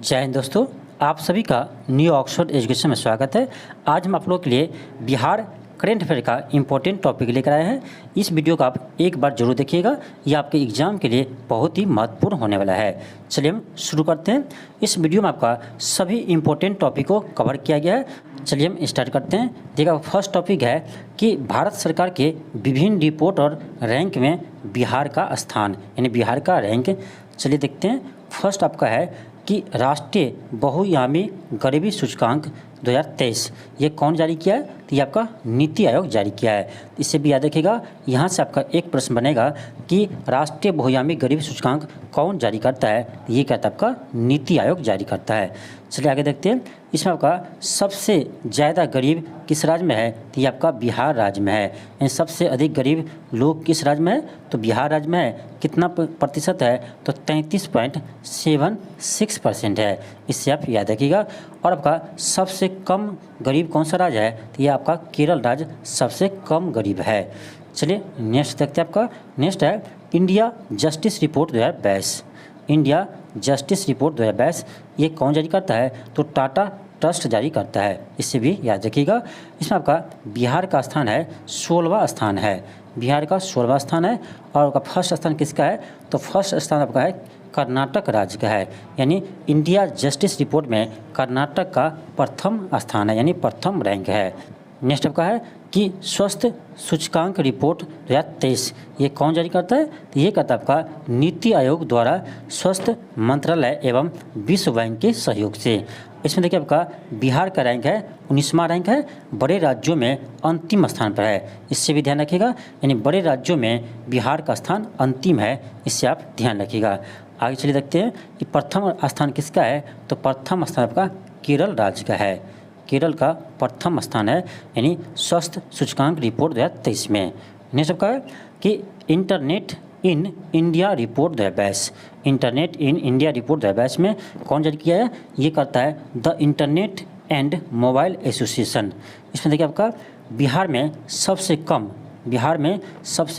जय हिंद दोस्तों, आप सभी का न्यू ऑक्सफोर्ड एजुकेशन में स्वागत है। आज हम आप लोगों के लिए बिहार करेंट अफेयर का इम्पोर्टेंट टॉपिक लेकर आए हैं। इस वीडियो को आप एक बार जरूर देखिएगा, यह आपके एग्जाम के लिए बहुत ही महत्वपूर्ण होने वाला है। चलिए हम शुरू करते हैं। इस वीडियो में आपका सभी इम्पोर्टेंट टॉपिक को कवर किया गया है। चलिए हम स्टार्ट करते हैं। देखिए, फर्स्ट टॉपिक है कि भारत सरकार के विभिन्न रिपोर्ट और रैंक में बिहार का स्थान, यानी बिहार का रैंक। चलिए देखते हैं। फर्स्ट आपका है कि राष्ट्रीय बहुआयामी गरीबी सूचकांक 2023 ये कौन जारी किया है? तो ये आपका नीति आयोग जारी किया है। इससे भी याद रखिएगा, यहाँ से आपका एक प्रश्न बनेगा कि राष्ट्रीय बहुआयामी गरीबी सूचकांक कौन जारी करता है? ये कहता है आपका नीति आयोग जारी करता है। चलिए आगे देखते हैं। इसमें आपका सबसे ज़्यादा गरीब किस राज्य में है? तो ये आपका बिहार राज्य में है। यानी सबसे अधिक गरीब लोग किस राज्य में है? तो बिहार राज्य में है। कितना प्रतिशत है? तो 33.76% है। इससे आप याद रखिएगा। और आपका सबसे कम गरीब कौन सा राज्य है? तो ये आपका केरल राज्य सबसे कम गरीब है। चलिए नेक्स्ट देखते हैं। आपका नेक्स्ट है India justice report 2022। India justice report 2022 ये कौन जारी करता है? तो टाटा ट्रस्ट जारी करता है। इससे भी याद रखिएगा। इसमें आपका बिहार का स्थान है 16वां स्थान है। बिहार का 16वां स्थान है। और आपका फर्स्ट स्थान किसका है? तो फर्स्ट स्थान आपका है कर्नाटक राज्य का है। यानी इंडिया जस्टिस रिपोर्ट में कर्नाटक का प्रथम स्थान है, यानी प्रथम रैंक है। नेक्स्ट आपका है कि स्वास्थ्य सूचकांक रिपोर्ट 2023 ये कौन जारी करता है? तो ये कहता है आपका नीति आयोग द्वारा स्वास्थ्य मंत्रालय एवं विश्व बैंक के सहयोग से। इसमें देखिए आपका बिहार का रैंक है 19वां रैंक है। बड़े राज्यों में अंतिम स्थान पर है। इससे भी ध्यान रखिएगा। यानी बड़े राज्यों में बिहार का स्थान अंतिम है। इससे आप ध्यान रखिएगा। आगे चलिए देखते हैं कि प्रथम स्थान किसका है? तो प्रथम स्थान आपका केरल राज्य का है। केरल का प्रथम स्थान है, यानी स्वास्थ्य सूचकांक रिपोर्ट 2023 में। नेक्स्ट आपका है कि internet in India report 2022। Internet in India report 2022 में कौन जारी किया है? ये करता है the internet and mobile association. इसमें देखिए आपका बिहार में सबसे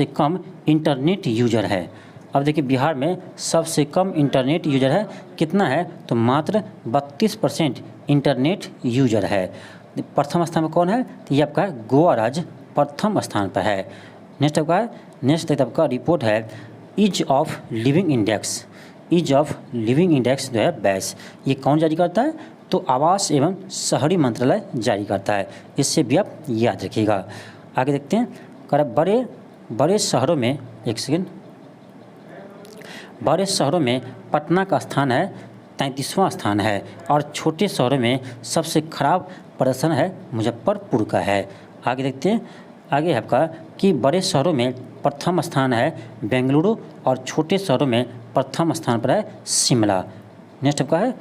कम इंटरनेट यूजर है। अब देखिए बिहार में सबसे कम इंटरनेट यूजर है। कितना है? तो मात्र 32% इंटरनेट यूजर है। प्रथम स्थान पर कौन है? तो ये आपका गोवा राज्य प्रथम स्थान पर है। नेक्स्ट आपका रिपोर्ट है ease of living index. Ease of living index 2022 ये कौन जारी करता है? तो आवास एवं शहरी मंत्रालय जारी करता है। इससे भी आप याद रखिएगा। आगे देखते हैं। बड़े शहरों में बड़े शहरों में पटना का स्थान है 33वां स्थान है। और छोटे शहरों में सबसे खराब प्रदर्शन है मुजफ्फरपुर का है। आगे देखते हैं। आगे है आपका कि बड़े शहरों में प्रथम स्थान है बेंगलुरु और छोटे शहरों में प्रथम स्थान पर है शिमला। नेक्स्ट आपका है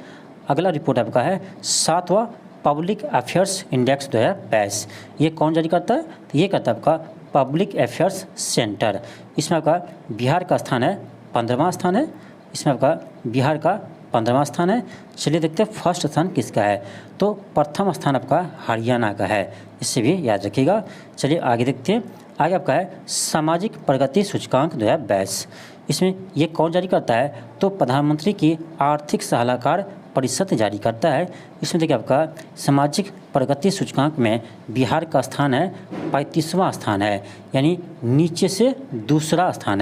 अगला रिपोर्ट आपका है 7वां पब्लिक अफेयर्स इंडेक्स 2022 ये कौन जारी करता है? तो ये करता है आपका पब्लिक अफेयर्स सेंटर। इसमें आपका बिहार का स्थान है 15वां स्थान है। इसमें आपका बिहार का 15वां स्थान है। चलिए देखते हैं फर्स्ट स्थान किसका है? तो प्रथम स्थान आपका हरियाणा का है। इससे भी याद रखिएगा। चलिए आगे देखते हैं। आगे आपका है सामाजिक प्रगति सूचकांक 2022। इसमें ये कौन जारी करता है? तो प्रधानमंत्री की आर्थिक सलाहकार परिषद जारी करता है। इसमें देखिए आपका सामाजिक प्रगति सूचकांक में बिहार का स्थान है 35वां स्थान है। यानी नीचे से दूसरा स्थान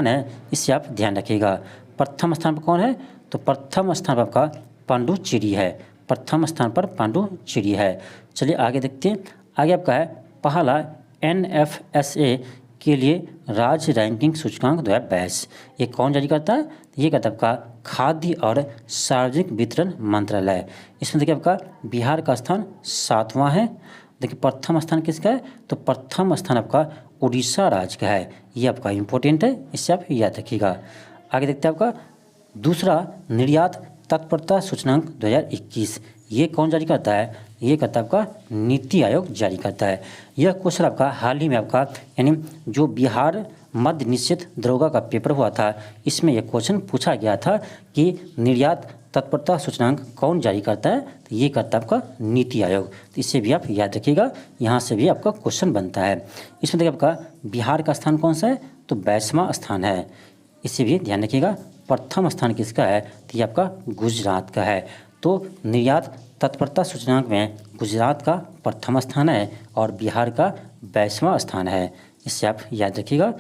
है। इससे आप ध्यान रखिएगा। प्रथम स्थान पर कौन है? तो प्रथम स्थान पर आपका पांडुचेरी है। प्रथम स्थान पर पांडुचेरी है। चलिए आगे देखते हैं। आगे आपका है पहला NFSA के लिए राज्य रैंकिंग सूचकांक 2022 ये कौन जारी करता है? ये कहता है आपका खाद्य और सार्वजनिक वितरण मंत्रालय। इसमें देखिए आपका बिहार का स्थान 7वां है। देखिए प्रथम स्थान किसका है? तो प्रथम स्थान आपका उड़ीसा राज्य का है। ये आपका इम्पोर्टेंट है। इससे आप याद रखिएगा। आगे देखते हैं आपका दूसरा निर्यात तत्परता सूचकांक 2021 ये कौन जारी करता है? ये करता है आपका नीति आयोग जारी करता है। यह क्वेश्चन आपका हाल ही में आपका यानी जो बिहार मद्य निषेध दरोगा का पेपर हुआ था, इसमें यह क्वेश्चन पूछा गया था कि निर्यात तत्परता सूचकांक कौन जारी करता है? तो ये करता है आपका नीति आयोग। तो इससे भी आप याद रखिएगा। यहाँ से भी आपका क्वेश्चन बनता है। इसमें देखिए आपका बिहार का स्थान कौन सा है? तो 22वां स्थान है। इससे भी ध्यान रखिएगा। प्रथम स्थान किसका है, तो ये आपका गुजरात का है। तो निर्यात तत्परता सूचकांक में गुजरात का प्रथम स्थान है और बिहार का 22वां स्थान है, इससे आप याद रखिएगा।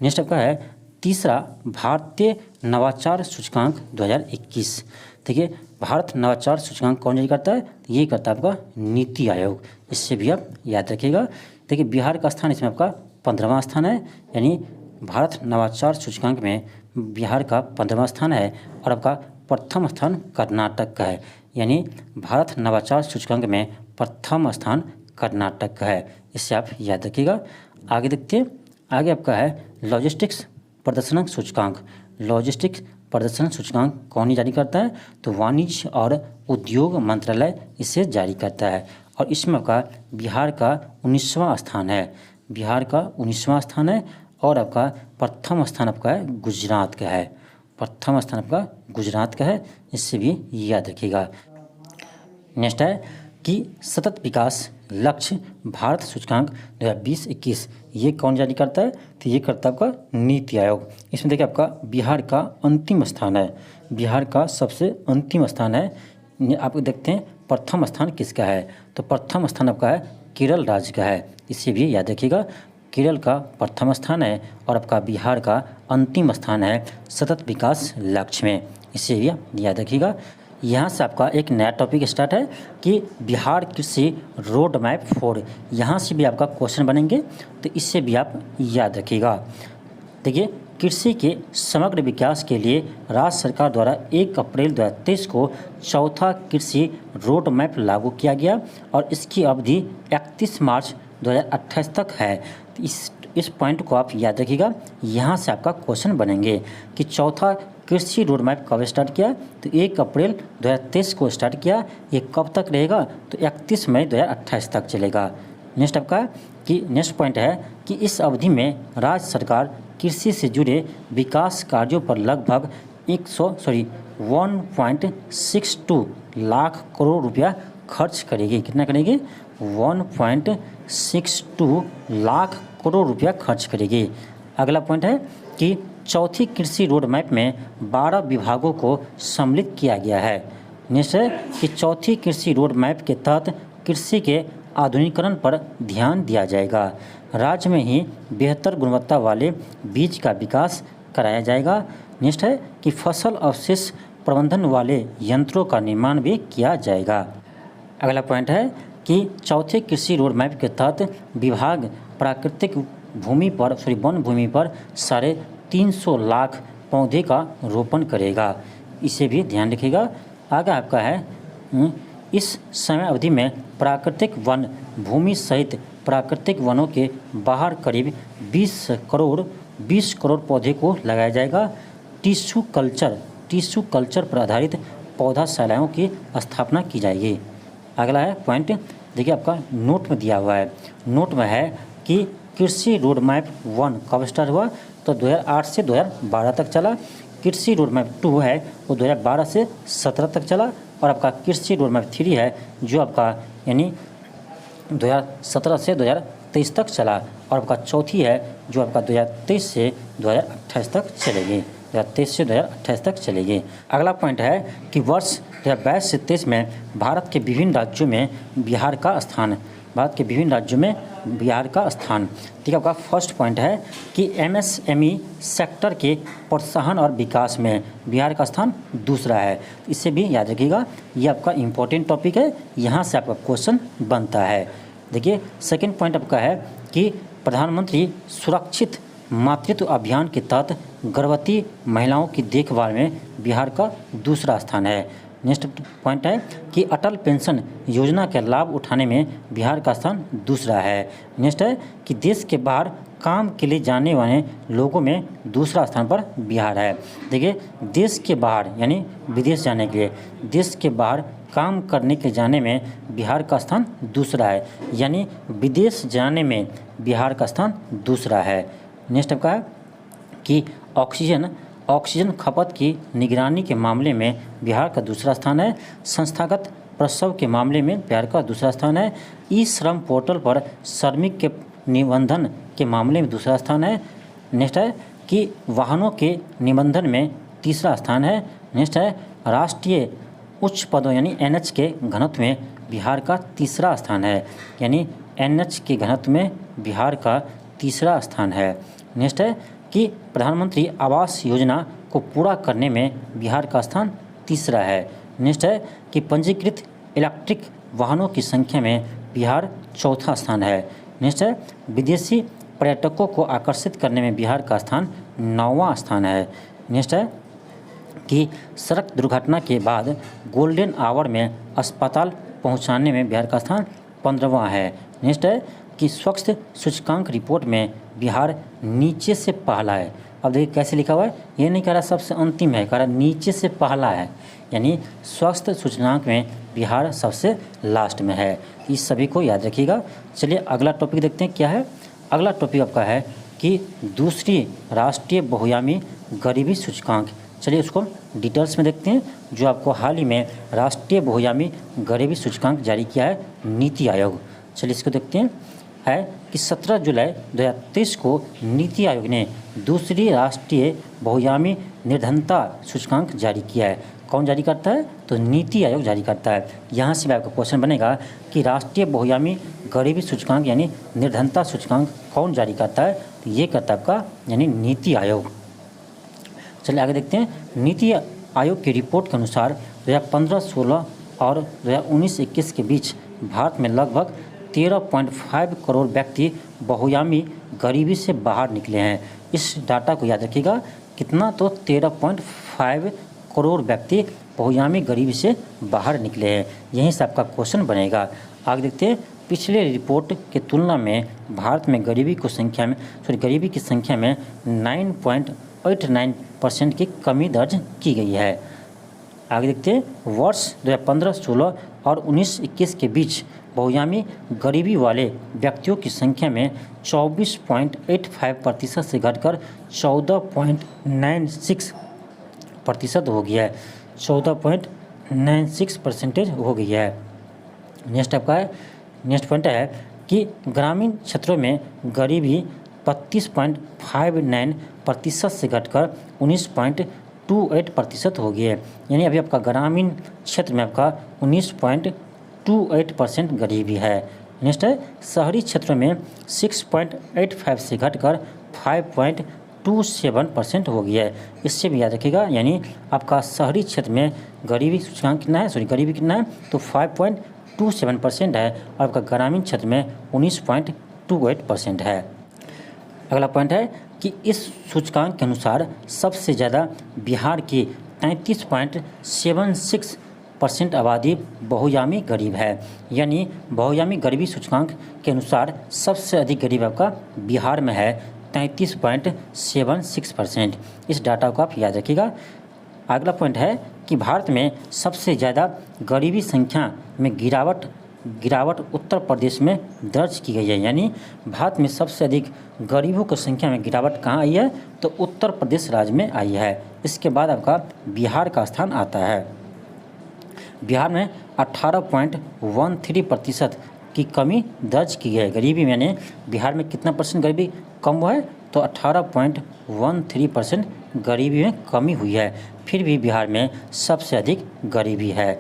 नेक्स्ट आपका है तीसरा भारतीय नवाचार सूचकांक 2021। देखिए भारत नवाचार सूचकांक कौन जारी करता है, तो ये करता है आपका नीति आयोग, इससे भी आप याद रखिएगा। देखिए बिहार का स्थान इसमें आपका 15वां स्थान है, यानी भारत नवाचार सूचकांक में बिहार का 15वां स्थान है और आपका प्रथम स्थान कर्नाटक का है, यानी भारत नवाचार सूचकांक में प्रथम स्थान कर्नाटक का है, इससे आप याद रखिएगा। आगे देखते हैं, आगे आपका है लॉजिस्टिक्स प्रदर्शन सूचकांक। लॉजिस्टिक्स प्रदर्शन सूचकांक कौन जारी करता है, तो वाणिज्य और उद्योग मंत्रालय इसे जारी करता है और इसमें आपका बिहार का 19वां स्थान है, बिहार का 19वां स्थान है और आपका प्रथम स्थान आपका है गुजरात का है, प्रथम स्थान आपका गुजरात का है, इससे भी याद रखिएगा। नेक्स्ट है कि सतत विकास लक्ष्य भारत सूचकांक 2020-21 ये कौन जारी करता है, तो ये करता है आपका नीति आयोग। इसमें देखिए आपका बिहार का अंतिम स्थान है, बिहार का सबसे अंतिम स्थान है। आप देखते हैं प्रथम स्थान किसका है, तो प्रथम स्थान आपका है केरल राज्य का है, इससे भी याद रखिएगा। केरल का प्रथम स्थान है और आपका बिहार का अंतिम स्थान है सतत विकास लक्ष्य में, इससे भी याद रखिएगा। यहाँ से आपका एक नया टॉपिक स्टार्ट है कि बिहार कृषि रोड मैप 4, यहाँ से भी आपका क्वेश्चन बनेंगे, तो इससे भी आप याद रखिएगा। देखिए कृषि के समग्र विकास के लिए राज्य सरकार द्वारा 1 अप्रैल 2023 को चौथा कृषि रोड मैप लागू किया गया और इसकी अवधि 31 मार्च 2028 तक है। तो इस पॉइंट को आप याद रखिएगा, यहाँ से आपका क्वेश्चन बनेंगे कि चौथा कृषि रोड मैप कब स्टार्ट किया, तो 1 अप्रैल 2023 को स्टार्ट किया, ये कब तक रहेगा, तो 31 मई 2028 तक चलेगा। नेक्स्ट आपका कि नेक्स्ट पॉइंट है कि इस अवधि में राज्य सरकार कृषि से जुड़े विकास कार्यों पर लगभग 1.62 लाख करोड़ रुपया खर्च करेगी। कितना करेगी, 1.62 लाख करोड़ रुपया खर्च करेगी। अगला पॉइंट है कि चौथी कृषि रोड मैप में 12 विभागों को सम्मिलित किया गया है। नेक्स्ट है कि चौथी कृषि रोड मैप के तहत कृषि के आधुनिकीकरण पर ध्यान दिया जाएगा। राज्य में ही बेहतर गुणवत्ता वाले बीज का विकास कराया जाएगा। नेक्स्ट है कि फसल अवशेष प्रबंधन वाले यंत्रों का निर्माण भी किया जाएगा। अगला पॉइंट है कि चौथे कृषि रोड मैप के तहत विभाग प्राकृतिक भूमि पर वन भूमि पर 350 लाख पौधे का रोपण करेगा, इसे भी ध्यान रखिएगा। आगे आपका है इस समय अवधि में प्राकृतिक वन भूमि सहित प्राकृतिक वनों के बाहर करीब 20 करोड़ पौधे को लगाया जाएगा। टिश्यू कल्चर पर आधारित पौधाशालाओं की स्थापना की जाएगी। अगला है पॉइंट, देखिए आपका नोट में दिया हुआ है, नोट में है कि कृषि रोड मैप 1 कब स्टार्ट हुआ, तो 2008 से 2012 तक चला। कृषि रोड मैप 2 है वो 2012 से 17 तक चला और आपका कृषि रोड मैप 3 है जो आपका यानी 2017 से 2023 तक चला और आपका चौथी है जो आपका 2023 से 2028 तक चलेगी, 2023 से 2028 तक चलेगी। अगला पॉइंट है कि वर्ष 2022 से 23 में भारत के विभिन्न राज्यों में बिहार का स्थान, ठीक है। आपका फर्स्ट पॉइंट है कि MSME सेक्टर के प्रोत्साहन और विकास में बिहार का स्थान दूसरा है, इससे भी याद रखिएगा, ये आपका इम्पोर्टेंट टॉपिक है, यहाँ से आपका क्वेश्चन बनता है। देखिए सेकंड पॉइंट आपका है कि प्रधानमंत्री सुरक्षित मातृत्व अभियान के तहत गर्भवती महिलाओं की देखभाल में बिहार का दूसरा स्थान है। नेक्स्ट पॉइंट है कि अटल पेंशन योजना के लाभ उठाने में बिहार का स्थान दूसरा है। नेक्स्ट है कि देश के बाहर काम के लिए जाने वाले लोगों में दूसरा स्थान पर बिहार है। देखिए देश के बाहर यानी विदेश जाने के लिए, देश के बाहर काम करने के जाने में बिहार का स्थान दूसरा है, यानी विदेश जाने में बिहार का स्थान दूसरा है। नेक्स्ट आपका है कि ऑक्सीजन खपत की निगरानी के मामले में बिहार का दूसरा स्थान है। संस्थागत प्रसव के मामले में बिहार का दूसरा स्थान है। ई श्रम पोर्टल पर श्रमिक के निबंधन के मामले में दूसरा स्थान है। नेक्स्ट है कि वाहनों के निबंधन में तीसरा स्थान है। नेक्स्ट है राष्ट्रीय उच्च पदों यानी NH के घनत्व में बिहार का तीसरा स्थान है, यानी NH के घनत्व में बिहार का तीसरा स्थान है। नेक्स्ट है कि प्रधानमंत्री आवास योजना को पूरा करने में बिहार का स्थान तीसरा है। नेक्स्ट है कि पंजीकृत इलेक्ट्रिक वाहनों की संख्या में बिहार चौथा स्थान है। नेक्स्ट है विदेशी पर्यटकों को आकर्षित करने में बिहार का स्थान 9वां स्थान है। नेक्स्ट है कि सड़क दुर्घटना के बाद गोल्डन आवर में अस्पताल पहुंचाने में बिहार का स्थान 15वां है। नेक्स्ट है कि स्वच्छ सूचकांक रिपोर्ट में बिहार नीचे से पहला है। अब देखिए कैसे लिखा हुआ है, ये नहीं कह रहा सबसे अंतिम है, कह रहा नीचे से पहला है, यानी स्वास्थ्य सूचकांक में बिहार सबसे लास्ट में है। इस सभी को याद रखिएगा। चलिए अगला टॉपिक देखते हैं क्या है। अगला टॉपिक आपका है कि दूसरी राष्ट्रीय बहुआयामी गरीबी सूचकांक। चलिए उसको डिटेल्स में देखते हैं। जो आपको हाल ही में राष्ट्रीय बहुआयामी गरीबी सूचकांक जारी किया है नीति आयोग। चलिए इसको देखते हैं। है कि 17 जुलाई 2023 को नीति आयोग ने दूसरी राष्ट्रीय बहुआयामी निर्धनता सूचकांक जारी किया है। कौन जारी करता है? तो नीति आयोग जारी करता है। यहाँ से भी आपका क्वेश्चन बनेगा कि राष्ट्रीय बहुआयामी गरीबी सूचकांक यानी निर्धनता सूचकांक कौन जारी करता है? तो ये करता है आपका यानी नीति आयोग। चलिए आगे देखते हैं। नीति आयोग की रिपोर्ट के अनुसार 2015-16 और 2019-21 के बीच भारत में लगभग 13.5 करोड़ व्यक्ति बहुआयामी गरीबी से बाहर निकले हैं। इस डाटा को याद रखिएगा, कितना? तो 13.5 करोड़ व्यक्ति बहुआयामी गरीबी से बाहर निकले हैं। यहीं से आपका क्वेश्चन बनेगा। आगे देखते हैं। पिछले रिपोर्ट की तुलना में भारत में गरीबी की संख्या में 9.89% की कमी दर्ज की गई है। आगे देखते हैं। वर्ष 2015-16 और 19-21 के बीच बहुआयामी गरीबी वाले व्यक्तियों की संख्या में 24.85% से घटकर 14.96% हो गया है। 14.96% हो गई है। नेक्स्ट आपका है, नेक्स्ट पॉइंट है कि ग्रामीण क्षेत्रों में गरीबी 32.59% से घटकर 19.28% हो गई है। यानी अभी आपका ग्रामीण क्षेत्र में आपका 19.28% गरीबी है। नेक्स्ट है शहरी क्षेत्रों में 6.85 से घटकर 5.27% हो गया है। इससे भी याद रखिएगा, यानी आपका शहरी क्षेत्र में गरीबी सूचकांक कितना है, गरीबी कितना है? तो 5.27% है और आपका ग्रामीण क्षेत्र में 19.28% है। अगला पॉइंट है कि इस सूचकांक के अनुसार सबसे ज़्यादा बिहार की 33.76% आबादी बहुआयामी गरीब है। यानी बहुआयामी गरीबी सूचकांक के अनुसार सबसे अधिक गरीब आपका बिहार में है 33.76%। इस डाटा को आप याद रखिएगा। अगला पॉइंट है कि भारत में सबसे ज़्यादा गरीबी संख्या में गिरावट उत्तर प्रदेश में दर्ज की गई है। यानी भारत में सबसे अधिक गरीबों की संख्या में गिरावट कहाँ आई है? तो उत्तर प्रदेश राज्य में आई है। इसके बाद आपका बिहार का स्थान आता है। बिहार में 18.13% की कमी दर्ज की है गरीबी में। यानी बिहार में कितना परसेंट गरीबी कम हुआ है? तो 18.13% गरीबी में कमी हुई है। फिर भी बिहार में सबसे अधिक गरीबी है।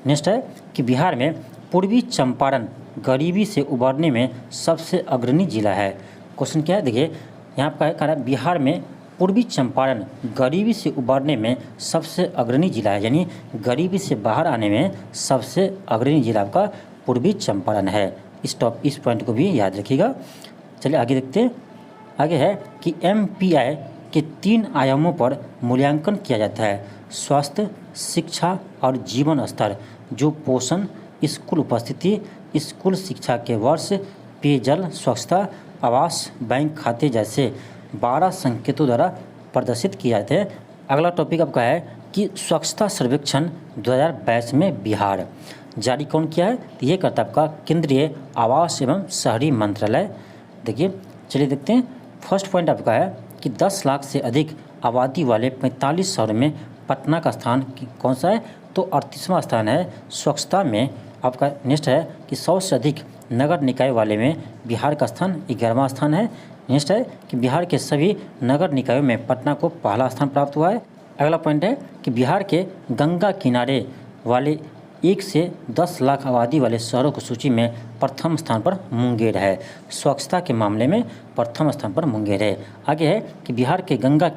नेक्स्ट है कि बिहार में पूर्वी चंपारण गरीबी से उबरने में सबसे अग्रणी जिला है। क्वेश्चन क्या है? देखिए यहाँ पर कह रहा है बिहार में पूर्वी चंपारण गरीबी से उबरने में सबसे अग्रणी जिला है। यानी गरीबी से बाहर आने में सबसे अग्रणी जिला आपका पूर्वी चंपारण है। इस पॉइंट को भी याद रखिएगा। चलिए आगे देखते हैं। आगे है कि MPI के 3 आयामों पर मूल्यांकन किया जाता है। स्वास्थ्य, शिक्षा और जीवन स्तर, जो पोषण, स्कूल उपस्थिति, स्कूल शिक्षा के वर्ष, पेयजल, स्वच्छता, आवास, बैंक खाते जैसे 12 संकेतों द्वारा प्रदर्शित किए जाते हैं। अगला टॉपिक आपका है कि स्वच्छता सर्वेक्षण 2022 में बिहार जारी कौन किया है? तो ये करता है आपका केंद्रीय आवास एवं शहरी मंत्रालय। देखिए चलिए देखते हैं। फर्स्ट पॉइंट आपका है कि 10 लाख से अधिक आबादी वाले 45 शहरों में पटना का स्थान कौन सा है? तो 38वां स्थान है स्वच्छता में आपका। नेक्स्ट है कि 100 से अधिक नगर निकाय वाले में बिहार का स्थान 11वां स्थान है। नेक्स्ट है कि बिहार के सभी नगर निकायों में पटना को पहला स्थान प्राप्त हुआ है। अगला पॉइंट है कि बिहार के गंगा किनारे वाले 1 से 10 लाख आबादी वाले शहरों की सूची में प्रथम स्थान पर मुंगेर है। स्वच्छता के मामले में प्रथम स्थान पर मुंगेर है। आगे है कि बिहार के गंगा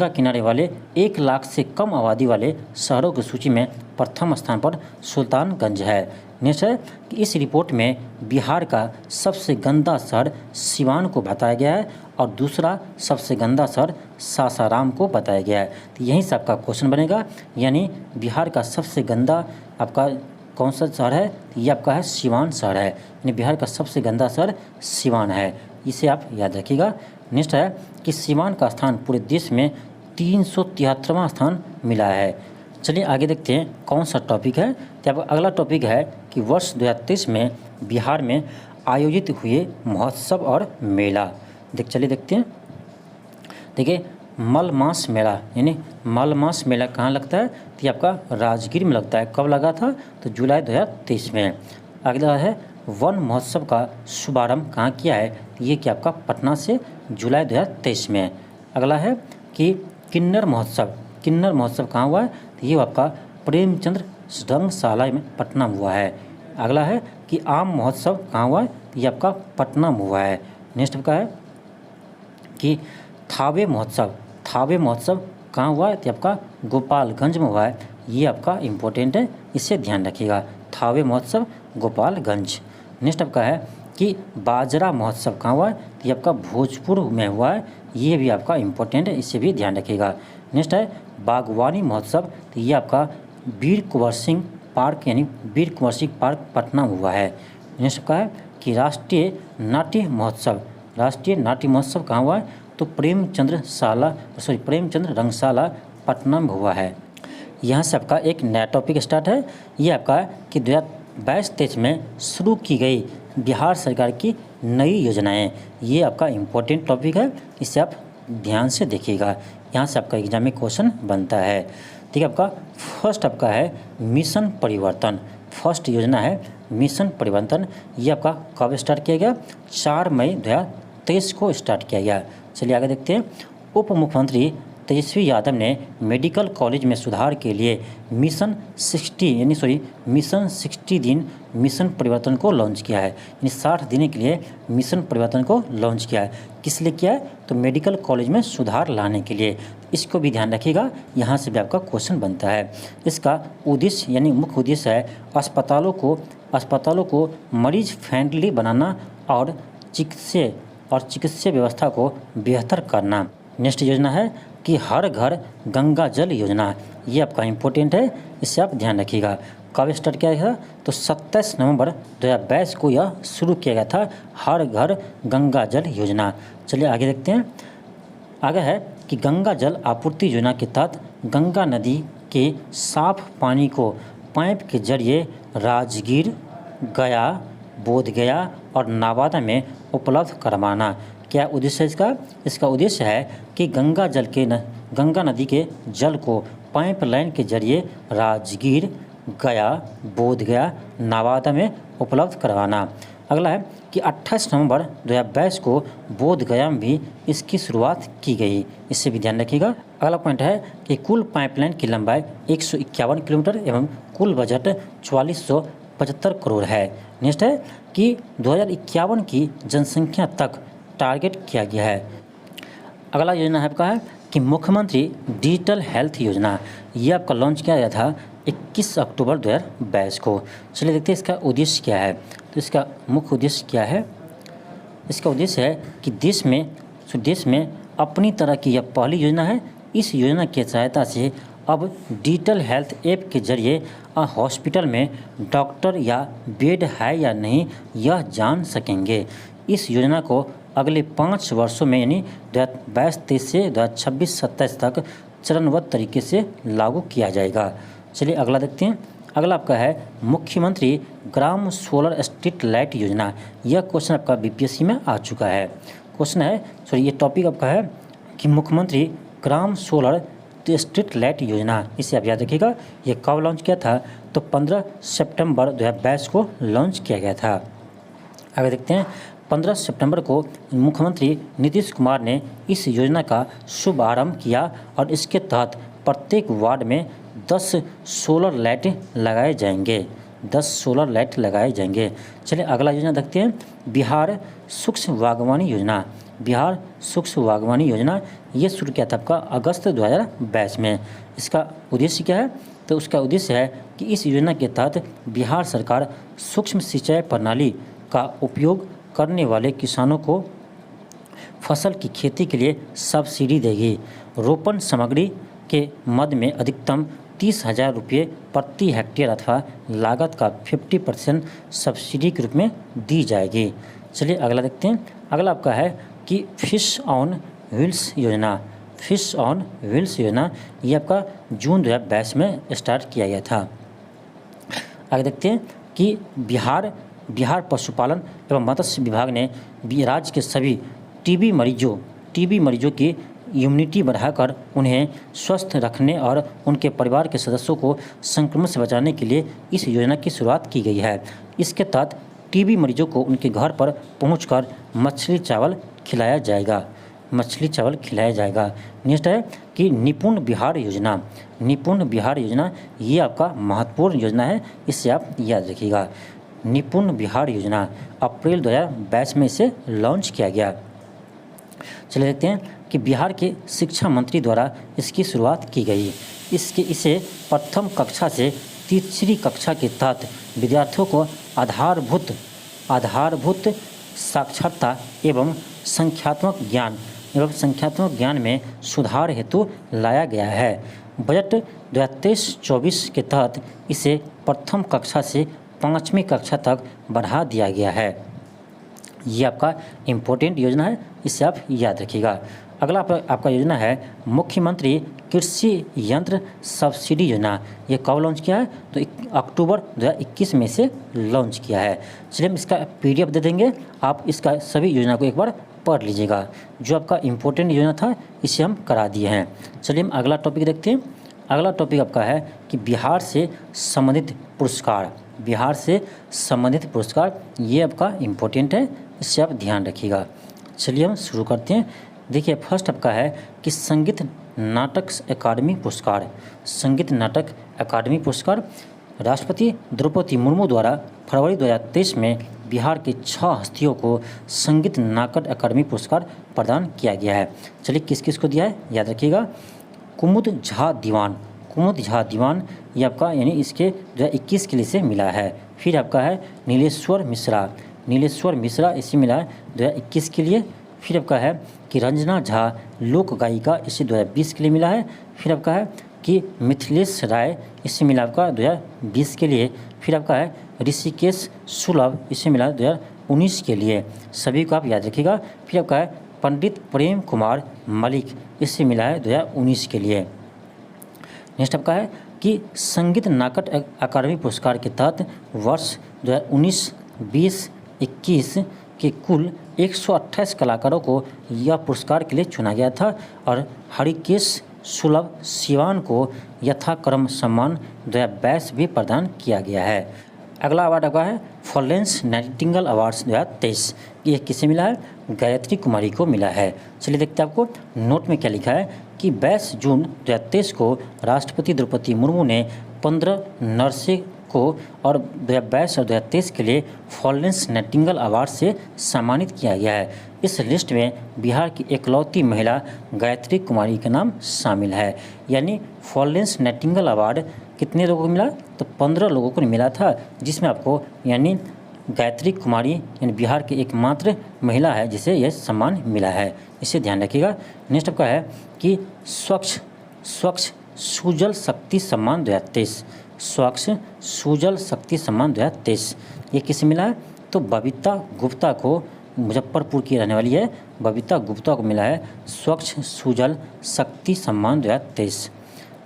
किनारे वाले 1 लाख से कम आबादी वाले शहरों की सूची में प्रथम स्थान पर सुल्तानगंज है। नेक्स्ट है कि इस रिपोर्ट में बिहार का सबसे गंदा शहर सिवान को बताया गया है और दूसरा सबसे गंदा शहर सासाराम को बताया गया है। तो यहीं से आपका क्वेश्चन बनेगा, यानी बिहार का सबसे गंदा आपका कौन सा शहर है? ये आपका है सिवान शहर है, यानी बिहार का सबसे गंदा शहर सिवान है। इसे आप याद रखिएगा। नेक्स्ट है कि सिवान का स्थान पूरे देश में 373वां स्थान मिला है। चलिए आगे देखते हैं कौन सा टॉपिक है। तो अगला टॉपिक है कि वर्ष 2023 में बिहार में आयोजित हुए महोत्सव और मेला। चलिए देखते हैं। देखिए मलमास मेला, यानी मलमास मेला कहाँ लगता है? तो ये आपका राजगीर में लगता है। कब लगा था? तो जुलाई 2023 में। अगला है वन महोत्सव का शुभारंभ कहाँ किया है? ये क्या आपका पटना से जुलाई 2023 में। अगला है कि किन्नर महोत्सव कहाँ हुआ है? तो ये आपका प्रेमचंद्र रंगशाला में पटना में हुआ है। अगला है कि आम महोत्सव कहाँ हुआ है? तो ये आपका पटना में हुआ है। नेक्स्ट आपका है कि थावे महोत्सव कहाँ हुआ है? तो आपका गोपालगंज में हुआ है। ये आपका इम्पोर्टेंट है, इसे ध्यान रखिएगा। थावे महोत्सव गोपालगंज। नेक्स्ट आपका है कि बाजरा महोत्सव कहाँ हुआ है? तो ये आपका भोजपुर में हुआ है। ये भी आपका इम्पोर्टेंट है, इसे भी ध्यान रखिएगा। नेक्स्ट है बागवानी महोत्सव, तो ये आपका वीर कुंवर सिंह पार्क यानी वीर कुंवर सिंह पार्क पटना में हुआ है। नेक्स्ट आपका है कि राष्ट्रीय नाट्य महोत्सव कहाँ हुआ है? तो प्रेमचंद्र रंगशाला पटना में हुआ है। यहाँ से आपका एक नया टॉपिक स्टार्ट है। ये आपका कि 2022-23 में शुरू की गई बिहार सरकार की नई योजनाएं। ये आपका इम्पोर्टेंट टॉपिक है, इसे आप ध्यान से देखिएगा। यहाँ से आपका एग्जाम में क्वेश्चन बनता है। ठीक है, आपका फर्स्ट आपका है मिशन परिवर्तन। फर्स्ट योजना है मिशन परिवर्तन। ये आपका कब स्टार्ट किया गया? 4 मई 2023 को स्टार्ट किया गया। चलिए आगे देखते हैं। उप मुख्यमंत्री तेजस्वी यादव ने मेडिकल कॉलेज में सुधार के लिए मिशन 60 दिन मिशन परिवर्तन को लॉन्च किया है। यानी 60 दिन के लिए मिशन परिवर्तन को लॉन्च किया है। किस लिए किया है? तो मेडिकल कॉलेज में सुधार लाने के लिए। इसको भी ध्यान रखिएगा, यहाँ से भी आपका क्वेश्चन बनता है। इसका उद्देश्य यानी मुख्य उद्देश्य है अस्पतालों को मरीज फ्रेंडली बनाना और चिकित्सा व्यवस्था को बेहतर करना। नेक्स्ट योजना है कि हर घर गंगा जल योजना। ये आपका इम्पोर्टेंट है, इससे आप ध्यान रखिएगा। कब स्टार्ट किया गया था? तो 27 नवंबर 2022 को यह शुरू किया गया था, हर घर गंगा जल योजना। चलिए आगे देखते हैं। आगे है कि गंगा जल आपूर्ति योजना के तहत गंगा नदी के साफ पानी को पाइप के जरिए राजगीर, गया, बोधगया और नवादा में उपलब्ध करवाना। क्या उद्देश्य है इसका? इसका उद्देश्य है कि गंगा नदी के जल को पाइपलाइन के जरिए राजगीर, गया, बोधगया, नवादा में उपलब्ध करवाना। अगला है कि 28 नवंबर 2022 को बोधगया में भी इसकी शुरुआत की गई। इससे भी ध्यान रखिएगा। अगला पॉइंट है कि कुल पाइपलाइन की लंबाई 151 किलोमीटर एवं कुल बजट 4475 करोड़ है। नेक्स्ट है कि 2051 की जनसंख्या तक टारगेट किया गया है। अगला योजना है आपका है कि मुख्यमंत्री डिजिटल हेल्थ योजना। ये आपका लॉन्च किया गया था 21 अक्टूबर 2022 को। चलिए देखते हैं इसका उद्देश्य क्या है। तो इसका मुख्य उद्देश्य क्या है? इसका उद्देश्य है कि देश में अपनी तरह की यह पहली योजना है। इस योजना की सहायता से अब डिजिटल हेल्थ ऐप के जरिए हॉस्पिटल में डॉक्टर या बेड है या नहीं यह जान सकेंगे। इस योजना को अगले 5 वर्षों में यानी 2022-23 से 2026-27 तक चरणबद्ध तरीके से लागू किया जाएगा। चलिए अगला देखते हैं। अगला आपका है मुख्यमंत्री ग्राम सोलर स्ट्रीट लाइट योजना। यह क्वेश्चन आपका बीपीएससी में आ चुका है। क्वेश्चन है ये टॉपिक आपका है कि मुख्यमंत्री ग्राम सोलर स्ट्रीट लाइट योजना। इसे आप याद रखिएगा। ये कब लॉन्च किया था? तो 15 सितंबर 2022 को लॉन्च किया गया था। आगे देखते हैं। 15 सितंबर को मुख्यमंत्री नीतीश कुमार ने इस योजना का शुभारंभ किया और इसके तहत प्रत्येक वार्ड में 10 सोलर लाइट लगाए जाएंगे। 10 सोलर लाइट लगाए जाएंगे। चलिए अगला योजना देखते हैं, बिहार सूक्ष्म बागवानी योजना। बिहार सूक्ष्म बागवानी योजना ये शुरू किया था आपका अगस्त 2022 में। इसका उद्देश्य क्या है? तो उसका उद्देश्य है कि इस योजना के तहत बिहार सरकार सूक्ष्म सिंचाई प्रणाली का उपयोग करने वाले किसानों को फसल की खेती के लिए सब्सिडी देगी। रोपण सामग्री के मद में अधिकतम 30,000 रुपये प्रति हेक्टेयर अथवा लागत का 50% सब्सिडी के रूप में दी जाएगी। चलिए अगला देखते हैं। अगला आपका है कि फिश ऑन व्हील्स योजना। फिश ऑन व्हील्स योजना ये आपका जून 2022 में स्टार्ट किया गया था। आगे देखते हैं कि बिहार पशुपालन एवं मत्स्य विभाग ने राज्य के सभी टीबी मरीजों की इम्यूनिटी बढ़ाकर उन्हें स्वस्थ रखने और उनके परिवार के सदस्यों को संक्रमण से बचाने के लिए इस योजना की शुरुआत की गई है। इसके तहत टीबी मरीजों को उनके घर पर पहुंचकर मछली चावल खिलाया जाएगा। नेक्स्ट है कि निपुण बिहार योजना। निपुण बिहार योजना ये आपका महत्वपूर्ण योजना है, इससे आप याद रखिएगा। निपुण बिहार योजना अप्रैल 2022 में इसे लॉन्च किया गया। चलिए देखते हैं कि बिहार के शिक्षा मंत्री द्वारा इसकी शुरुआत की गई। इसे प्रथम कक्षा से तीसरी कक्षा के तहत विद्यार्थियों को आधारभूत साक्षरता एवं संख्यात्मक ज्ञान में सुधार हेतु लाया गया है। बजट 2023-24 के तहत इसे प्रथम कक्षा से 5वीं कक्षा तक बढ़ा दिया गया है। ये आपका इम्पोर्टेंट योजना है, इसे आप याद रखिएगा। अगला आपका योजना है मुख्यमंत्री कृषि यंत्र सब्सिडी योजना। ये कब लॉन्च किया है? तो अक्टूबर 2021 में से लॉन्च किया है। चलिए हम इसका PDF दे देंगे, आप इसका सभी योजना को एक बार पढ़ लीजिएगा। जो आपका इम्पोर्टेंट योजना था इसे हम करा दिए हैं। चलिए हम अगला टॉपिक देखते हैं। अगला टॉपिक आपका है कि बिहार से संबंधित पुरस्कार। ये आपका इम्पोर्टेंट है, इससे आप ध्यान रखिएगा। चलिए हम शुरू करते हैं। देखिए फर्स्ट आपका है कि संगीत नाटक अकादमी पुरस्कार राष्ट्रपति द्रौपदी मुर्मू द्वारा फरवरी 2023 में बिहार के 6 हस्तियों को संगीत नाटक अकादमी पुरस्कार प्रदान किया गया है। चलिए किस किस को दिया है याद रखिएगा। कुमुद झा दीवान ये आपका यानी इसके 2021 के लिए से मिला है। फिर आपका है नीलेश्वर मिश्रा इसे मिला है 2021 के लिए। फिर आपका है कि रंजना झा लोक गायिका, इसे 2020 के लिए मिला है। फिर आपका है कि मिथिलेश राय, इसे मिला आपका 2020 के लिए। फिर आपका है ऋषिकेश सुलभ, इसे मिला 2019 के लिए। सभी को आप याद रखिएगा। फिर आपका है पंडित प्रेम कुमार मलिक, इससे मिला है 2019 के लिए। नेक्स्ट आपका है कि संगीत नाटक अकादमी पुरस्कार के तहत वर्ष 2019-20-21 के कुल 128 कलाकारों को यह पुरस्कार के लिए चुना गया था और हरिकेश सुलभ सिवान को यथाक्रम सम्मान 2022 भी प्रदान किया गया है। अगला अवार्ड आपका है फ्लोरेंस नाइटिंगेल अवार्ड्स 2023। ये किसे मिला है? गायत्री कुमारी को मिला है। चलिए देखते हैं आपको नोट में क्या लिखा है कि 22 जून 2023 को राष्ट्रपति द्रौपदी मुर्मू ने 15 नर्से को और 2022 और 2023 के लिए फ्लोरेंस नाइटिंगेल अवार्ड से सम्मानित किया गया है। इस लिस्ट में बिहार की इकलौती महिला गायत्री कुमारी का नाम शामिल है। यानी फ्लोरेंस नाइटिंगेल अवार्ड कितने लोगों को मिला? तो 15 लोगों को मिला था, जिसमें आपको यानी गायत्री कुमारी यानी बिहार की एकमात्र महिला है जिसे यह सम्मान मिला है, इसे ध्यान रखिएगा। नेक्स्ट आपका है कि स्वच्छ सुजल शक्ति सम्मान 2023। स्वच्छ सुजल शक्ति सम्मान 2023 ये किसे मिला है? तो बबीता गुप्ता को, मुजफ्फरपुर की रहने वाली है, बबीता गुप्ता को मिला है स्वच्छ सुजल शक्ति सम्मान 2023।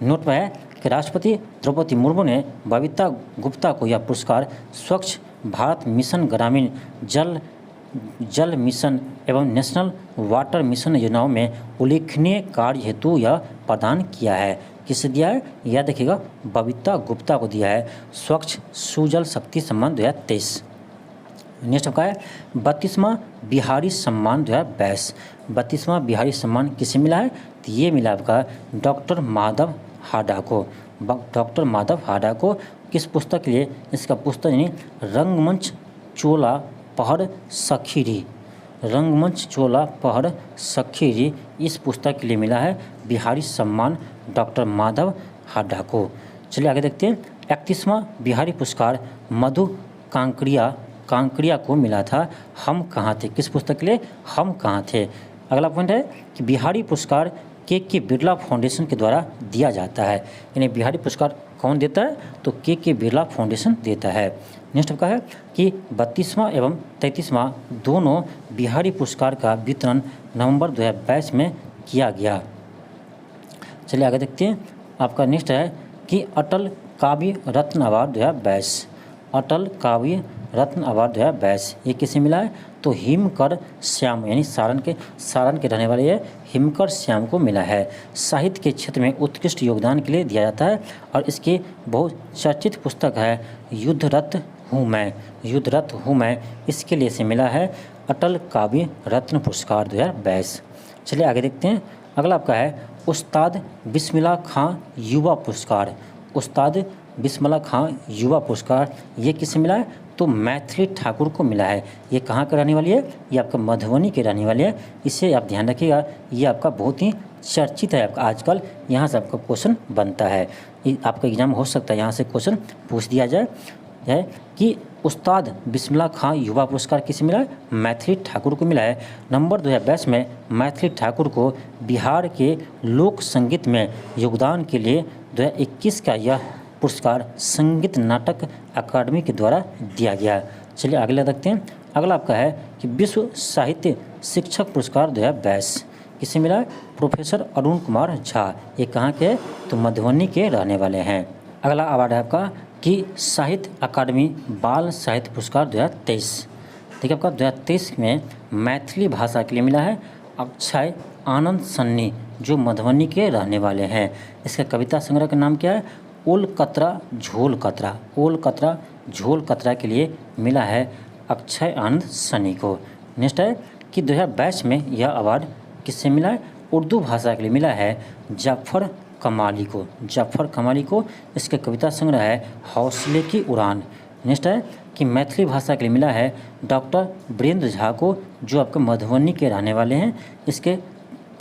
नोट में है कि राष्ट्रपति द्रौपदी मुर्मू ने बबीता गुप्ता को यह पुरस्कार स्वच्छ भारत मिशन, ग्रामीण जल मिशन एवं नेशनल वाटर मिशन योजनाओं में उल्लेखनीय कार्य हेतु यह प्रदान किया है। किसे दिया है? याद रखिएगा, बबीता गुप्ता को दिया है स्वच्छ सुजल शक्ति सम्मान 2023। नेक्स्ट आपका है 32वां बिहारी सम्मान 2022। 32वां बिहारी सम्मान किसे मिला है? तो ये मिला आपका डॉक्टर माधव हाडा को। डॉक्टर माधव हाडा को किस पुस्तक के लिए? इसका पुस्तक यानी रंगमंच चोला पहर सखीरी, रंगमंच चोला पहर सखीरी, इस पुस्तक के लिए मिला है बिहारी सम्मान डॉक्टर माधव हाडा को। चलिए आगे देखते हैं। 31वां बिहारी पुरस्कार मधु कांकरिया को मिला था। हम कहाँ थे? किस पुस्तक के लिए? हम कहाँ थे। अगला पॉइंट है कि बिहारी पुरस्कार के बिरला फाउंडेशन के द्वारा दिया जाता है। यानी बिहारी पुरस्कार कौन देता है? तो के बिरला फाउंडेशन देता है। नेक्स्ट आपका है कि 32वां एवं 33वां दोनों बिहारी पुरस्कार का वितरण नवंबर 2022 में किया गया। चलिए आगे देखते हैं। आपका नेक्स्ट है कि अटल काव्य रत्न अवार्ड 2022। अटल काव्य रत्न अवार्ड 2022 ये किसे मिला है? तो हिमकर श्याम यानी सारण के रहने वाले ये हिमकर श्याम को मिला है। साहित्य के क्षेत्र में उत्कृष्ट योगदान के लिए दिया जाता है और इसकी बहुत चर्चित पुस्तक है युद्धरत हूँ मैं, इसके लिए से मिला है अटल काव्य रत्न पुरस्कार 2022। चलिए आगे देखते हैं। अगला आपका है उस्ताद बिस्मिल्लाह खां युवा पुरस्कार। उस्ताद बिस्मिल्लाह खां युवा पुरस्कार ये किसे मिला है? तो मैथिली ठाकुर को मिला है। ये कहाँ का रहने वाली है? ये आपका मधुबनी के रहने वाली है। इसे आप ध्यान रखिएगा, ये आपका बहुत ही चर्चित है आपका आजकल, यहाँ से आपका क्वेश्चन बनता है। आपका एग्जाम हो सकता है यहाँ से क्वेश्चन पूछ दिया जाए है कि उस्ताद बिस्मिल्लाह खां युवा पुरस्कार किसे मिला है? मैथिली ठाकुर को मिला है। नंबर 2022 में मैथिली ठाकुर को बिहार के लोक संगीत में योगदान के लिए 2021 का यह पुरस्कार संगीत नाटक अकादमी के द्वारा दिया गया। चलिए अगला देखते हैं। अगला आपका है कि विश्व साहित्य शिक्षक पुरस्कार 2022 किसे मिला है? प्रोफेसर अरुण कुमार झा। ये कहाँ के? तो मधुबनी के रहने वाले हैं। अगला अवार्ड है आपका कि साहित्य अकादमी बाल साहित्य पुरस्कार 2023। देखिए आपका 2023 में मैथिली भाषा के लिए मिला है अक्षय आनंद सन्नी जो मधुबनी के रहने वाले हैं। इसका कविता संग्रह का नाम क्या है? ओल कतरा झोल कतरा। ओल कतरा झोल कतरा के लिए मिला है अक्षय आनंद सन्नी को। नेक्स्ट है कि 2022 में यह अवार्ड किससे मिला है? उर्दू भाषा के लिए मिला है जाफ़र कमाली को। जाफ़र कमाली को इसका कविता संग्रह है हौसले की उड़ान। नेक्स्ट है कि मैथिली भाषा के लिए मिला है डॉक्टर वीरेंद्र झा को जो आपके मधुबनी के रहने वाले हैं। इसके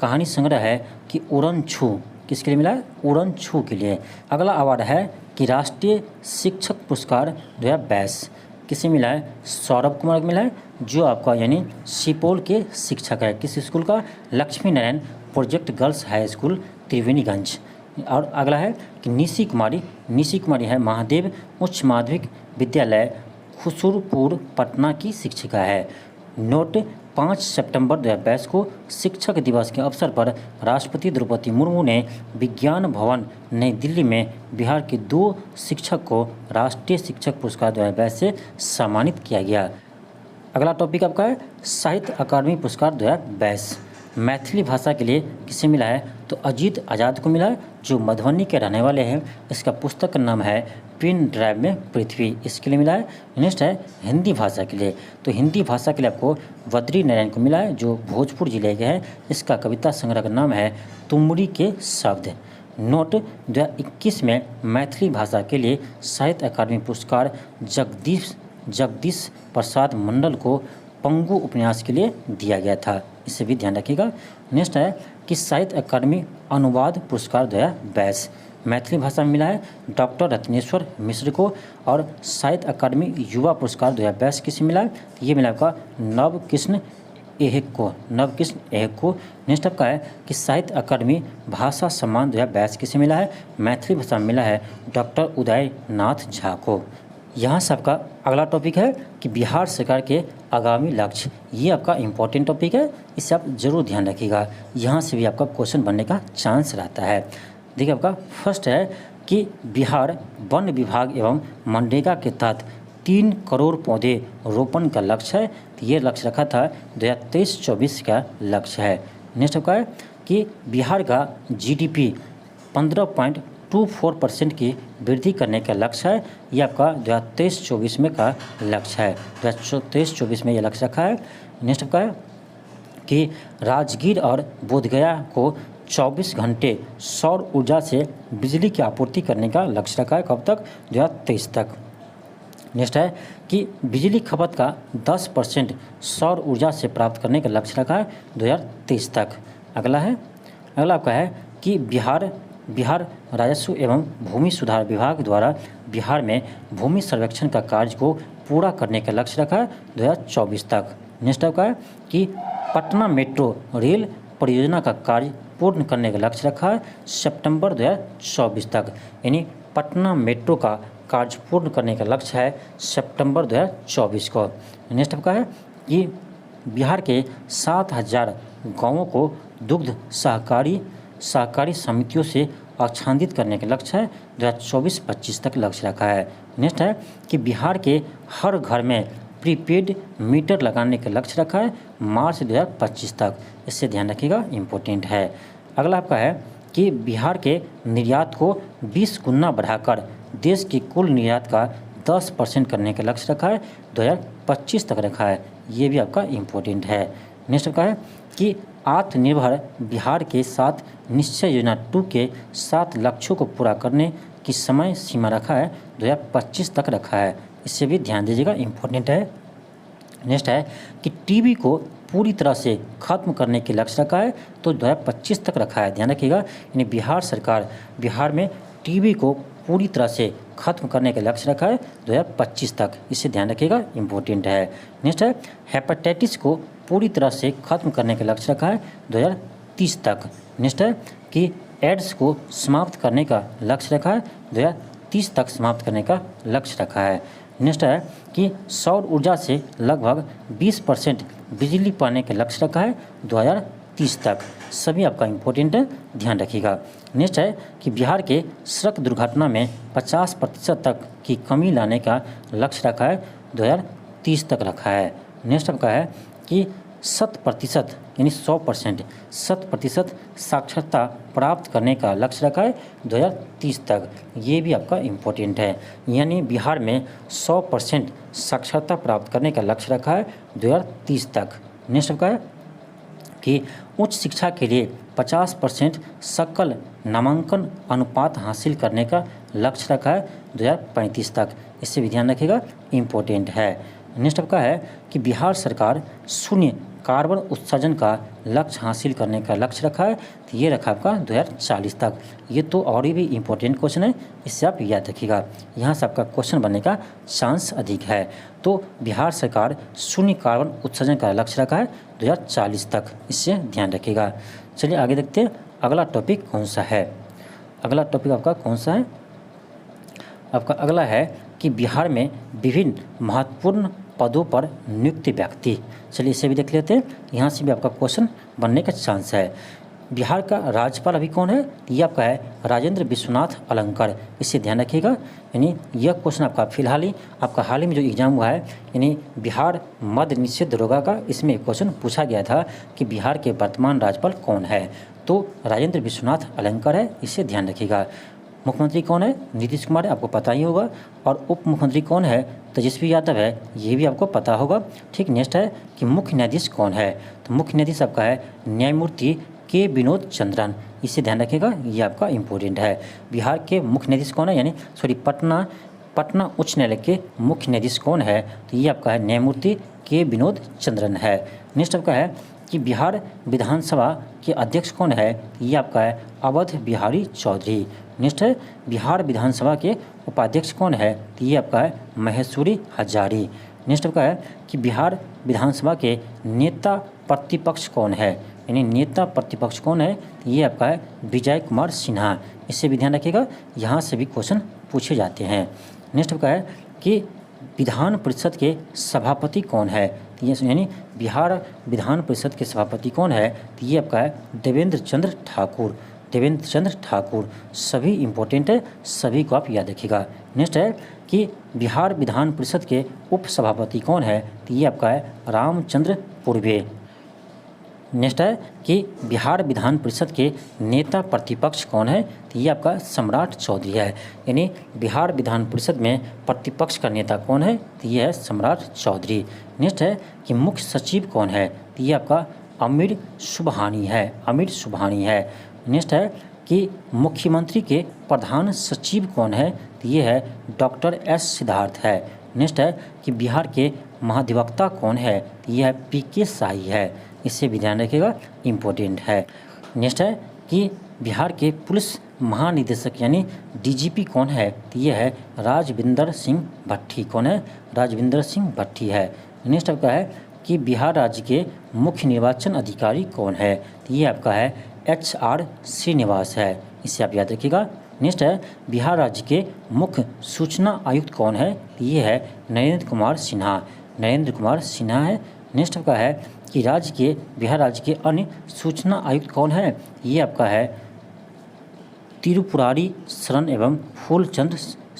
कहानी संग्रह है कि उड़न छू। किसके लिए मिला है? उड़न छू के लिए। अगला अवार्ड है कि राष्ट्रीय शिक्षक पुरस्कार 2022 किसे मिला है? सौरभ कुमार को मिला है जो आपका यानी सुपौल के शिक्षक है। किस स्कूल का? Lakshmi Narayan project girls high school Triveniganj. और अगला है कि निशी कुमारी है महादेव उच्च माध्यमिक विद्यालय खुसुरपुर पटना की शिक्षिका है। नोट 5 सितंबर 2022 को शिक्षक दिवस के अवसर पर राष्ट्रपति द्रौपदी मुर्मू ने विज्ञान भवन नई दिल्ली में बिहार के 2 शिक्षक को राष्ट्रीय शिक्षक पुरस्कार 2022 से सम्मानित किया गया। अगला टॉपिक आपका है साहित्य अकादमी पुरस्कार 2022। मैथिली भाषा के लिए किसे मिला है? तो अजीत आज़ाद को मिला है जो मधुबनी के रहने वाले हैं। इसका पुस्तक का नाम है पेन ड्राइव में पृथ्वी, इसके लिए मिला है। नेक्स्ट है हिंदी भाषा के लिए, तो हिंदी भाषा के लिए आपको बद्री नारायण को मिला है जो भोजपुर जिले के हैं। इसका कविता संग्रह का नाम है तुमरी के शब्द। नोट 2021 में मैथिली भाषा के लिए साहित्य अकादमी पुरस्कार जगदीश प्रसाद मंडल को पंगु उपन्यास के लिए दिया गया था, इसे भी ध्यान रखिएगा। नेक्स्ट है कि साहित्य अकादमी अनुवाद पुरस्कार 2022 मैथिली भाषा में मिला है डॉक्टर रत्नेश्वर मिश्र को। और साहित्य अकादमी युवा पुरस्कार 2022 किसे मिला है? ये मिला आपका नवकृष्ण एहक को। नेक्स्ट आपका है कि साहित्य अकादमी भाषा सम्मान 2022 किसे मिला है? मैथिली भाषा में मिला है डॉक्टर उदयनाथ झा को। यहाँ से आपका अगला टॉपिक है कि बिहार सरकार के आगामी लक्ष्य। ये आपका इम्पोर्टेंट टॉपिक है, इसे आप जरूर ध्यान रखिएगा। यहाँ से भी आपका क्वेश्चन बनने का चांस रहता है। देखिए आपका फर्स्ट है कि बिहार वन विभाग एवं मनरेगा के तहत 3 करोड़ पौधे रोपण का लक्ष्य है। तो ये लक्ष्य रखा था 2023-24 का लक्ष्य है। नेक्स्ट आपका है कि बिहार का GDP 2.24% की वृद्धि करने का लक्ष्य है। ये आपका 2023-24 में का लक्ष्य है। 2023-24 में ये लक्ष्य रखा है। नेक्स्ट आपका है कि राजगीर और बोधगया को 24 घंटे सौर ऊर्जा से बिजली की आपूर्ति करने का लक्ष्य रखा है। कब तक? 2023 तक। नेक्स्ट है कि बिजली खपत का 10% सौर ऊर्जा से प्राप्त करने का लक्ष्य रखा है 2023 तक। अगला आपका है कि बिहार राजस्व एवं भूमि सुधार विभाग द्वारा बिहार में भूमि सर्वेक्षण का कार्य को पूरा करने का लक्ष्य रखा है 2024 तक। नेक्स्ट आपका है कि पटना मेट्रो रेल परियोजना का कार्य पूर्ण करने का लक्ष्य रखा है सितंबर 2024 तक। यानी पटना मेट्रो का कार्य पूर्ण करने का लक्ष्य है सितंबर 2024 को। नेक्स्ट आपका है कि बिहार के 7000 गांवों को दुग्ध सहकारी समितियों से आच्छादित करने का लक्ष्य है 2024-25 तक लक्ष्य रखा है। नेक्स्ट है कि बिहार के हर घर में प्रीपेड मीटर लगाने का लक्ष्य रखा है मार्च 2025 तक। इससे ध्यान रखिएगा, इम्पोर्टेंट है। अगला आपका है कि बिहार के निर्यात को 20 गुना बढ़ाकर देश के कुल निर्यात का 10% करने का लक्ष्य रखा है 2025 तक रखा है। ये भी आपका इम्पोर्टेंट है। नेक्स्ट आपका है कि आत्मनिर्भर बिहार के साथ निश्चय योजना 2 के 7 लक्ष्यों को पूरा करने की समय सीमा रखा है 2025 तक रखा है। इससे भी ध्यान दीजिएगा, इम्पोर्टेंट है। नेक्स्ट है कि टीबी को पूरी तरह से खत्म करने के लक्ष्य रखा है तो 2025 तक रखा है। ध्यान रखिएगा, यानी बिहार सरकार बिहार में टीबी को पूरी तरह से खत्म करने का लक्ष्य रखा है 2025 तक। इसे ध्यान रखिएगा, इम्पोर्टेंट है। नेक्स्ट है हेपेटाइटिस को पूरी तरह से खत्म करने का लक्ष्य रखा है 2030 तक। नेक्स्ट है कि एड्स को समाप्त करने का लक्ष्य रखा है 2030 तक समाप्त करने का लक्ष्य रखा है। नेक्स्ट है कि सौर ऊर्जा से लगभग 20% बिजली पाने का लक्ष्य रखा है 2030 तक। सभी आपका इम्पोर्टेंट है, ध्यान रखिएगा। नेक्स्ट है कि बिहार के सड़क दुर्घटना में 50% तक की कमी लाने का लक्ष्य रखा है 2030 तक रखा है। नेक्स्ट आपका है कि 100% यानी 100% साक्षरता प्राप्त करने का लक्ष्य रखा है 2030 तक। ये भी आपका इम्पोर्टेंट है, यानी बिहार में 100% साक्षरता प्राप्त करने का लक्ष्य रखा है 2030 तक। नेक्स्ट आपका है कि उच्च शिक्षा के लिए 50% सकल नामांकन अनुपात हासिल करने का लक्ष्य रखा है 2035 तक। इससे भी ध्यान रखिएगा, इम्पोर्टेंट है। नेक्स्ट आपका है कि बिहार सरकार शून्य कार्बन उत्सर्जन का लक्ष्य हासिल करने का लक्ष्य रखा है, तो ये रखा आपका 2040 तक। ये तो और भी इम्पोर्टेंट क्वेश्चन है, इससे आप याद रखिएगा, यहाँ से आपका क्वेश्चन बनने का चांस अधिक है। तो बिहार सरकार शून्य कार्बन उत्सर्जन का लक्ष्य रखा है 2040 तक, इससे ध्यान रखिएगा। चलिए आगे देखते हैं अगला टॉपिक कौन सा है। अगला टॉपिक आपका कौन सा है? आपका अगला है कि बिहार में विभिन्न महत्वपूर्ण पदों पर नियुक्त व्यक्ति। चलिए इसे भी देख लेते हैं, यहाँ से भी आपका क्वेश्चन बनने का चांस है। बिहार का राज्यपाल अभी कौन है? ये आपका है राजेंद्र विश्वनाथ अलंकर। इससे ध्यान रखिएगा, यानी यह क्वेश्चन आपका फिलहाल ही आपका हाल ही में जो एग्जाम हुआ है, यानी बिहार मद्य निषेध दरोगा का, इसमें क्वेश्चन पूछा गया था कि बिहार के वर्तमान राज्यपाल कौन है, तो राजेंद्र विश्वनाथ अलंकर है। इसे ध्यान रखिएगा। मुख्यमंत्री कौन है? नीतीश कुमार है, आपको पता ही होगा। और उप मुख्यमंत्री कौन है? तेजस्वी यादव है, ये भी आपको पता होगा। ठीक, नेक्स्ट है कि मुख्य न्यायाधीश कौन है? तो मुख्य न्यायाधीश आपका है न्यायमूर्ति के विनोद चंद्रन। इसे ध्यान रखिएगा, ये आपका इम्पोर्टेंट है। बिहार के मुख्य न्यायाधीश कौन है, यानी पटना उच्च न्यायालय के मुख्य न्यायाधीश कौन है? तो ये आपका है न्यायमूर्ति के विनोद चंद्रन है। नेक्स्ट आपका है कि बिहार विधानसभा के अध्यक्ष कौन है? ये आपका है अवध बिहारी चौधरी। नेक्स्ट है बिहार विधानसभा के उपाध्यक्ष कौन है? तो ये आपका है महेश्वरी हजारी। नेक्स्ट आपका है कि बिहार विधानसभा के नेता प्रतिपक्ष कौन है? यानी नेता प्रतिपक्ष कौन है? तो ये आपका है विजय कुमार सिन्हा। इससे भी ध्यान रखिएगा, यहाँ से भी क्वेश्चन पूछे जाते हैं। नेक्स्ट आपका है कि विधान परिषद के सभापति कौन है? ये यानी बिहार विधान परिषद के सभापति कौन है? तो ये आपका है देवेंद्र चंद्र ठाकुर। सभी इम्पोर्टेंट है, सभी को आप याद रखिएगा। नेक्स्ट है कि बिहार विधान परिषद के उप सभापति कौन है? तो ये आपका है रामचंद्र पूर्वे। नेक्स्ट है कि बिहार विधान परिषद के नेता प्रतिपक्ष कौन है, तो ये आपका सम्राट चौधरी है। यानी बिहार विधान परिषद में प्रतिपक्ष का नेता कौन है, तो ये है सम्राट चौधरी। नेक्स्ट है कि मुख्य सचिव कौन है, तो ये आपका आमिर सुबहानी है, आमिर सुबहानी है। नेक्स्ट है कि मुख्यमंत्री के प्रधान सचिव कौन है, तो ये है डॉक्टर एस सिद्धार्थ है। नेक्स्ट है कि बिहार के महाधिवक्ता कौन है, तो ये है पीके शाही है। इससे भी ध्यान रखिएगा, इम्पोर्टेंट है। नेक्स्ट है कि बिहार के पुलिस महानिदेशक यानी डीजीपी कौन है, तो ये है राजविंदर सिंह भट्टी। कौन है, राजविंदर सिंह भट्टी है। नेक्स्ट आपका है कि बिहार राज्य के मुख्य निर्वाचन अधिकारी कौन है, तो ये आपका है HR श्रीनिवास है। इसे आप याद रखिएगा। नेक्स्ट है बिहार राज्य के मुख्य सूचना आयुक्त कौन है, तो ये है नरेंद्र कुमार सिन्हा, नरेंद्र कुमार सिन्हा है। नेक्स्ट आपका है कि बिहार राज्य के अन्य सूचना आयुक्त कौन है, ये आपका है तिरुपुरारी शरण एवं फूलचंद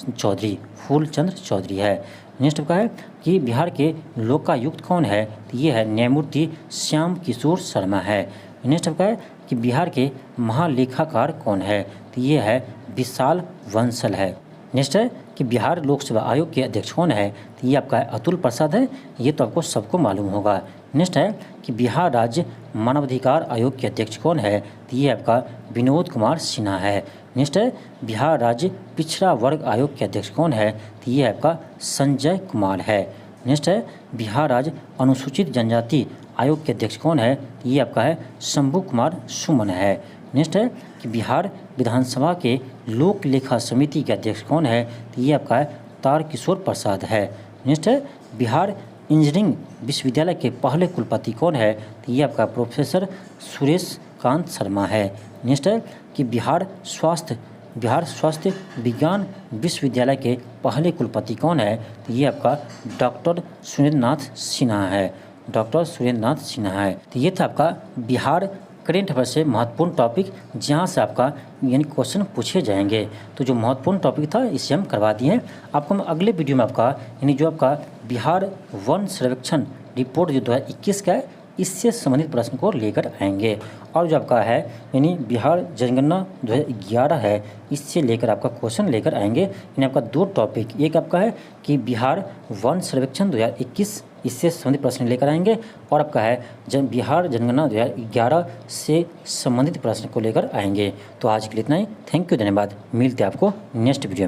चौधरी, फूलचंद चौधरी है। नेक्स्ट आपका है कि बिहार के लोकायुक्त कौन है, तो ये है न्यायमूर्ति श्याम किशोर शर्मा है। नेक्स्ट आपका है कि बिहार के महालेखाकार कौन है, तो ये है विशाल वंसल है। नेक्स्ट है कि बिहार लोक सेवा आयोग के अध्यक्ष कौन है, तो ये आपका अतुल प्रसाद है। ये तो आपको सबको मालूम होगा। नेक्स्ट है कि बिहार राज्य मानवाधिकार आयोग के अध्यक्ष कौन है, तो ये आपका विनोद कुमार सिन्हा है। नेक्स्ट है बिहार राज्य पिछड़ा वर्ग आयोग के अध्यक्ष कौन है, तो ये आपका संजय कुमार है। नेक्स्ट है बिहार राज्य अनुसूचित जनजाति आयोग के अध्यक्ष कौन है, तो ये आपका है शंभू कुमार सुमन है। नेक्स्ट है कि बिहार विधानसभा के लोक लेखा समिति के अध्यक्ष कौन है, तो ये आपका है तारकिशोर प्रसाद है। नेक्स्ट है बिहार इंजीनियरिंग विश्वविद्यालय के पहले कुलपति कौन है, तो ये आपका प्रोफेसर सुरेश कांत शर्मा है। नेक्स्ट है कि बिहार स्वास्थ्य विज्ञान विश्वविद्यालय के पहले कुलपति कौन है, तो ये आपका डॉक्टर सुरेंद्र नाथ सिन्हा है, डॉक्टर सुरेंद्र नाथ सिन्हा है। तो ये था आपका बिहार करेंट अफेयर से महत्वपूर्ण टॉपिक, जहाँ से आपका यानी क्वेश्चन पूछे जाएंगे। तो जो महत्वपूर्ण टॉपिक था इसे हम करवा दिए हैं। आपको हम अगले वीडियो में आपका यानी जो आपका बिहार वन सर्वेक्षण रिपोर्ट जो 2021 का है, इससे संबंधित प्रश्न को लेकर आएंगे। और जो आपका है यानी बिहार जनगणना 2011 है, इससे लेकर आपका क्वेश्चन लेकर आएंगे। यानी आपका 2 टॉपिक, एक आपका है कि बिहार वन सर्वेक्षण 2021, इससे संबंधित प्रश्न लेकर आएंगे, और आपका है बिहार जनगणना 2011 से संबंधित प्रश्न को लेकर आएंगे। तो आज के लिए इतना ही। थैंक यू, धन्यवाद। मिलते हैं आपको नेक्स्ट वीडियो में।